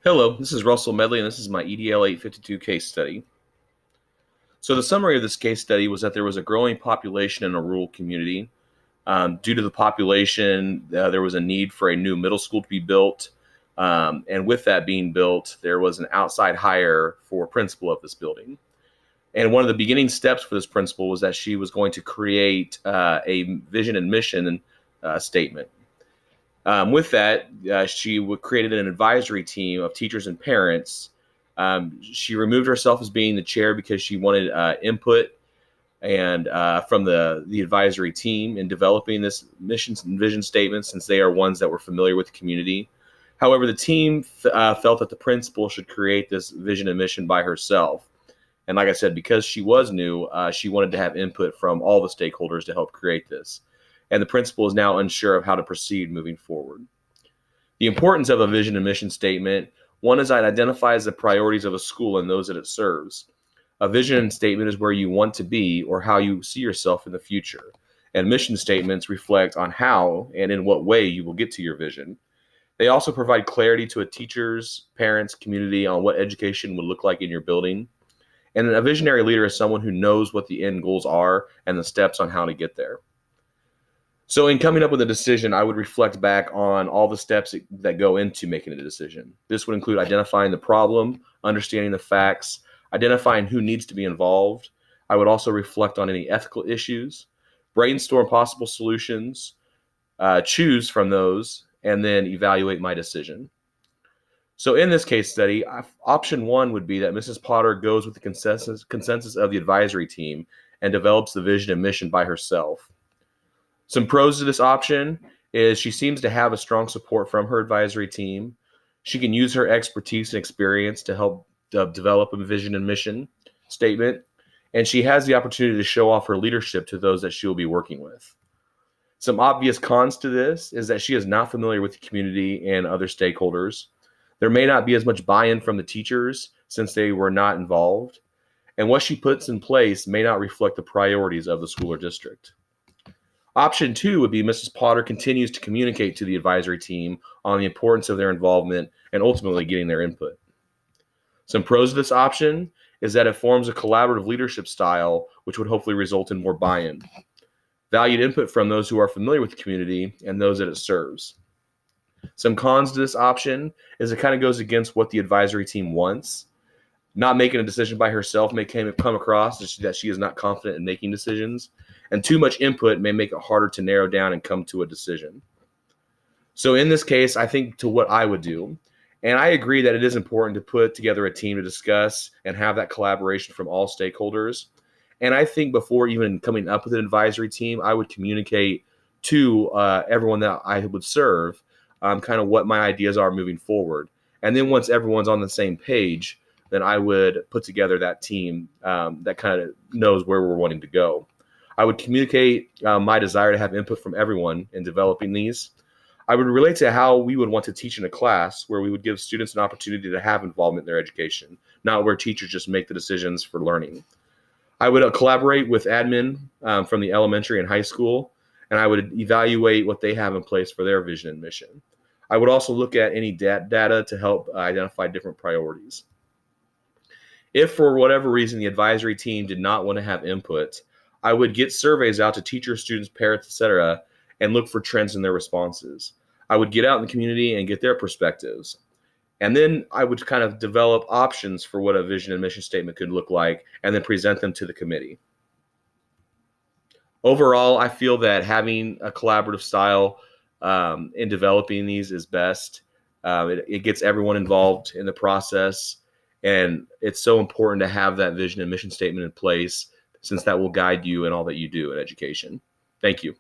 Hello, this is Russell Medley, and this is my EDL 852 case study. So, the summary of this case study was that there was a growing population in a rural community. Due to the population, there was a need for a new middle school to be built. And with that being built, there was an outside hire for principal of this building. And one of the beginning steps for this principal was that she was going to create a vision and mission statement. With that, she created an advisory team of teachers and parents. She removed herself as being the chair because she wanted input and from the advisory team in developing this mission and vision statement, since they are ones that were familiar with the community. However, the team felt that the principal should create this vision and mission by herself. And like I said, because she was new, she wanted to have input from all the stakeholders to help create this. And the principal is now unsure of how to proceed moving forward. The importance of a vision and mission statement: one is it identifies the priorities of a school and those that it serves. A vision statement is where you want to be or how you see yourself in the future. And mission statements reflect on how and in what way you will get to your vision. They also provide clarity to a teachers, parents, community on what education would look like in your building. And a visionary leader is someone who knows what the end goals are and the steps on how to get there. So, in coming up with a decision, I would reflect back on all the steps that go into making a decision. This would include identifying the problem, understanding the facts, identifying who needs to be involved. I would also reflect on any ethical issues, brainstorm possible solutions, choose from those, and then evaluate my decision. So, in this case study, option one would be that Mrs. Potter goes with the consensus of the advisory team and develops the vision and mission by herself. Some pros to this option is she seems to have a strong support from her advisory team. She can use her expertise and experience to help develop a vision and mission statement, and she has the opportunity to show off her leadership to those that she will be working with. Some obvious cons to this is that she is not familiar with the community and other stakeholders. There may not be as much buy-in from the teachers since they were not involved, and what she puts in place may not reflect the priorities of the school or district. Option two would be Mrs. Potter continues to communicate to the advisory team on the importance of their involvement and ultimately getting their input. Some pros of this option is that it forms a collaborative leadership style, which would hopefully result in more buy-in. Valued input from those who are familiar with the community and those that it serves. Some cons to this option is it kind of goes against what the advisory team wants. Not making a decision by herself may come across that she is not confident in making decisions, and too much input may make it harder to narrow down and come to a decision. So in this case, I think to what I would do, and I agree that it is important to put together a team to discuss and have that collaboration from all stakeholders. And I think before even coming up with an advisory team, I would communicate to everyone that I would serve kind of what my ideas are moving forward. And then once everyone's on the same page, then I would put together that team that kind of knows where we're wanting to go. I would communicate my desire to have input from everyone in developing these. I would relate to how we would want to teach in a class where we would give students an opportunity to have involvement in their education, not where teachers just make the decisions for learning. I would collaborate with admin from the elementary and high school, and I would evaluate what they have in place for their vision and mission. I would also look at any data to help identify different priorities. If for whatever reason the advisory team did not want to have input, I would get surveys out to teachers, students, parents, etc., and look for trends in their responses. I would get out in the community and get their perspectives. And then I would kind of develop options for what a vision and mission statement could look like and then present them to the committee. Overall, I feel that having a collaborative style in developing these is best. It gets everyone involved in the process, and it's so important to have that vision and mission statement in place since that will guide you in all that you do in education. Thank you.